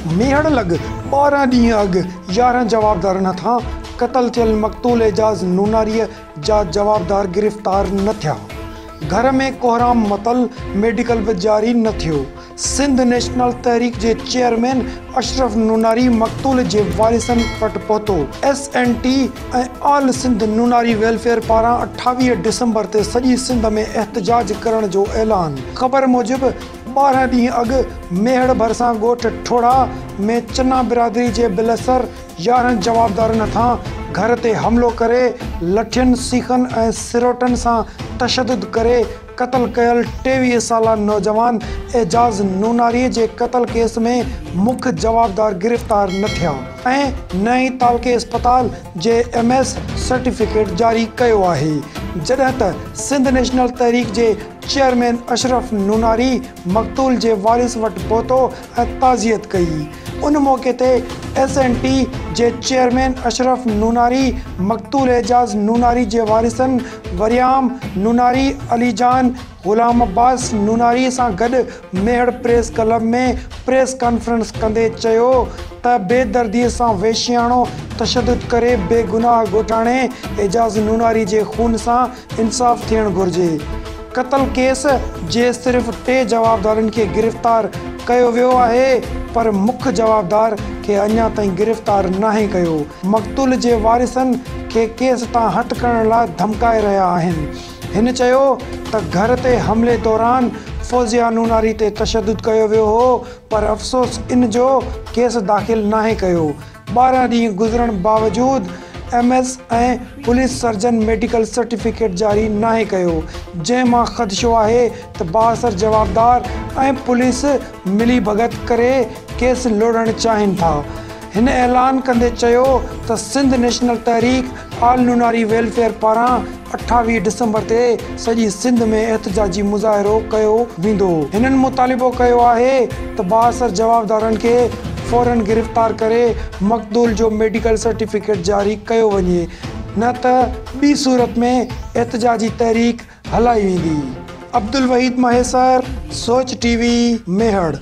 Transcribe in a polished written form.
मेहड़ लॻ 12 ॾींहं अॻु 11 जवाबदारनि हथां क़तल थियल मक़तूल एजाज़ नूनारीअ जा जवाबदार गिरफ़्तार न थिया। घर में कोहराम मतल मेडिकल बि जारी न थियो। सिंध नेशनल तहरीक जे चेयरमैन अशरफ नूनारी मक़तूल जे वारिसनि वटि पहुतो। SNT ऐं ऑल सिंध नूनारी वेलफेयर पारां 28 डिसंबर ते सॼी सिंध में एहतजाज करण जो ऐलान। ख़बर मूजिबि 12 ॾींहं अॻु मेहड़ भरिसां ॻोठ ठोड़ा में चन्ना बिरादरी जे बिलसर 11 जवाबदारनि हथां घर ते हमिलो करे लठियुनि सीखनि ऐं सिरोटनि सां तशद्दुद करे क़तल कयल 23 साला नौजवान एजाज़ नूनारी जे क़तल केस में मुख्य जवाबदार गिरफ़्तार न थिया ऐं नई तालके अस्पताल जे MS सर्टिफिकेट जारी कयो आहे। जॾहिं त सिंध नेशनल तहरीक जे चेयरमैन अशरफ नूनारी मक़तूल जे वारिस वटि पहुतो ऐं ताज़ियत कई। उन मौक़े ते SNT जे चेयरमैन अशरफ नूनारी मक़तूल एजाज़ नूनारी जे वारिसनि वरियाम नूनारी, अलीजान, ग़ुलाम अब्बास नूनारी सां गॾु मेहड़ प्रेस क्लब में प्रेस कॉन्फ्रेंस कंदे चयो त बेदर्दीअ सां वेशियाणो तशद्दुद करे बेगुनाह ॻोठाणे एजाज़ नूनारी जे खून सां इंसाफ़ थियणु घुरिजे। क़तल केस जे सिर्फ़ 3 जवाबदारनि खे गिरफ़्तार कयो वियो आहे, पर मुख्य जवाबदार खे अञा ताईं गिरफ़्तार नाहे कयो। मक़तूल जे वारिसनि खे केस तां हट करण लाइ धमकाए रहिया आहिनि। हिन चयो त घर ते हमले दौरान फौज़िया नूनारी ते तशद्दुद कयो वियो हो, पर अफ़सोस इन जो केस दाख़िल नाहे कयो। 12 ॾींहं गुज़रण बावजूद MS ऐं पुलिस सर्जन मेडिकल सर्टिफिकेट जारी नाहे कयो, जंहिं मां ख़दशो आहे त बाअसर जवाबदार ऐं पुलिस मिली भगत करे केस लोड़णु चाहिनि था। हिन ऐलान कंदे चयो त सिंध नेशनल तहरीक ऑल नूनारी वेलफेयर पारां 28 डिसंबर ते सॼी सिंध में एहतजाजी मुज़ाहिरो कयो वेंदो। हिननि मुतालिबो कयो आहे त बाअसर जवाबदारनि खे फ़ौरन गिरफ़्तार करे मक़तूल जो मेडिकल सर्टिफिकेट जारी कयो वञे, न त ॿी सूरत में एहतजाजी तहरीक हलाई वेंदी। अब्दुल वहीद महेसर, सोच TV, मेहड़।